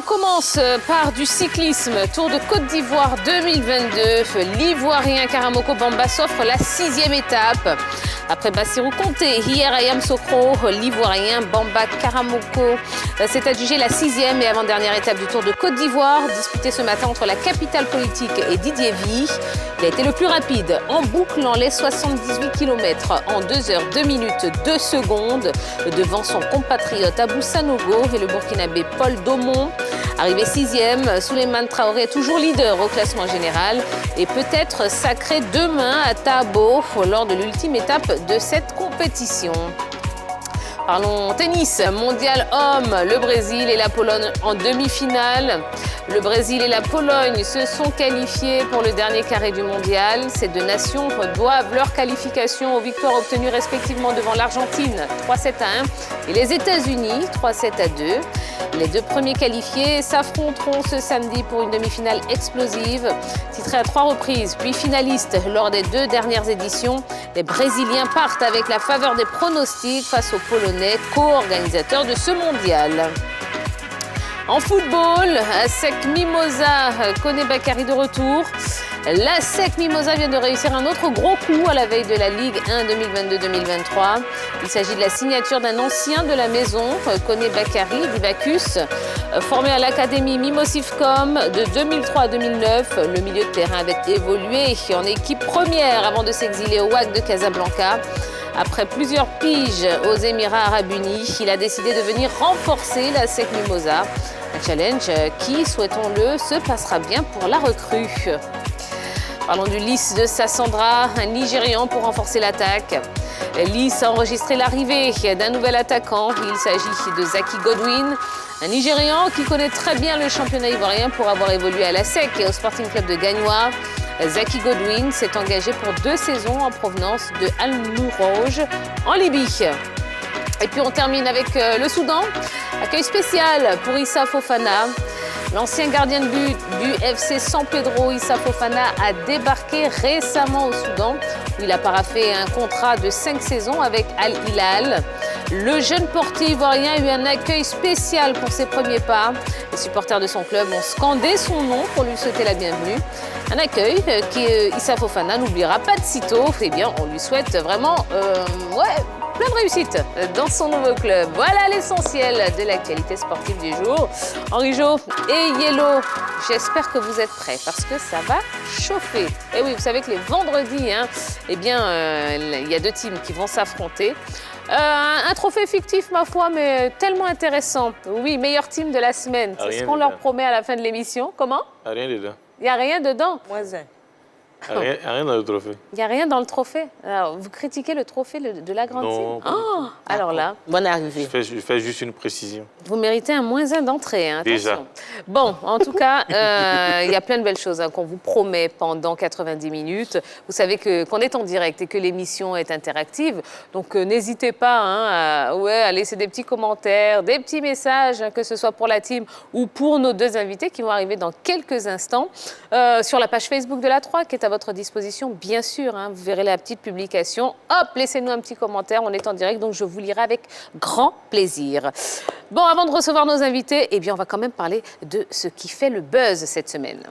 commence par du cyclisme. Tour de Côte d'Ivoire 2022. L'Ivoirien Karamoko Bamba s'offre la 6e étape. Après Bassirou Conté, hier à Yamoussoukro, l'Ivoirien Bamba Karamoko s'est adjugé la 6e et avant-dernière étape du Tour de Côte d'Ivoire, disputée ce matin entre la capitale politique et Didier Vie. Il a été le plus rapide en bouclant les 78 km en 2 heures 2 minutes 2 secondes devant son compatriote Abou Sanogo et le Burkinabé Paul Daumont. Arrivé 6e, Souleymane Traoré est toujours leader au classement général et peut être sacré demain à Tabo lors de l'ultime étape de cette compétition. Parlons tennis, mondial homme, le Brésil et la Pologne en demi-finale. Le Brésil et la Pologne se sont qualifiés pour le dernier carré du mondial. Ces deux nations doivent leur qualification aux victoires obtenues respectivement devant l'Argentine 3-7-1 et les États-Unis 3-7-2. Les deux premiers qualifiés s'affronteront ce samedi pour une demi-finale explosive. Titrés à 3 reprises, puis finalistes lors des 2 dernières éditions, les Brésiliens partent avec la faveur des pronostics face aux Polonais, co-organisateurs de ce mondial. En football, ASEC Mimosa connaît Bakary de retour. L'ASEC Mimosa vient de réussir un autre gros coup à la veille de la Ligue 1 2022-2023. Il s'agit de la signature d'un ancien de la maison, Koné Bakary d'Ibacus. Formé à l'Académie Mimosifcom de 2003 à 2009, le milieu de terrain avait évolué en équipe première avant de s'exiler au WAC de Casablanca. Après plusieurs piges aux Émirats Arabes Unis, il a décidé de venir renforcer l'ASEC Mimosa. Un challenge qui, souhaitons-le, se passera bien pour la recrue. Parlons du Lys de Sassandra, un Nigérian pour renforcer l'attaque. Lys a enregistré l'arrivée d'un nouvel attaquant. Il s'agit de Zaki Godwin, un Nigérian qui connaît très bien le championnat ivoirien pour avoir évolué à l'ASEC et au Sporting Club de Gagnoa. Zaki Godwin s'est engagé pour 2 saisons en provenance de Al-Mourouj en Libye. Et puis on termine avec le Soudan. Accueil spécial pour Issa Fofana. L'ancien gardien de but du FC San Pedro, Issa Fofana, a débarqué récemment au Soudan, où il a paraphé un contrat de 5 saisons avec Al Hilal. Le jeune portier ivoirien a eu un accueil spécial pour ses premiers pas. Les supporters de son club ont scandé son nom pour lui souhaiter la bienvenue. Un accueil que Issa Fofana n'oubliera pas de sitôt. Eh bien, on lui souhaite vraiment plein de réussite dans son nouveau club. Voilà l'essentiel de l'actualité sportive du jour. Henri Jo et Yellow, j'espère que vous êtes prêts parce que ça va chauffer. Et oui, vous savez que les vendredis, il y a 2 teams qui vont s'affronter. Un trophée fictif, ma foi, mais tellement intéressant. Oui, meilleur team de la semaine. C'est ce qu'on leur promet à la fin de l'émission. Comment? Rien dedans. Il n'y a rien dedans? -1. Rien dans le trophée. Il n'y a rien dans le trophée. Alors, vous critiquez le trophée de la grande team? Oh, alors là, Bonne arrivée. Je fais juste une précision. vous méritez un -1 d'entrée. Attention. Déjà. Bon, en tout cas, il y a plein de belles choses qu'on vous promet pendant 90 minutes. Vous savez qu'on est en direct et que l'émission est interactive. Donc, n'hésitez pas à laisser des petits commentaires, des petits messages, que ce soit pour la team ou pour nos 2 invités qui vont arriver dans quelques instants. Sur la page Facebook de la 3 qui est à votre disposition, bien sûr. Vous verrez la petite publication. Hop, laissez-nous un petit commentaire. On est en direct, donc je vous lirai avec grand plaisir. Bon, avant de recevoir nos invités, on va quand même parler de ce qui fait le buzz cette semaine.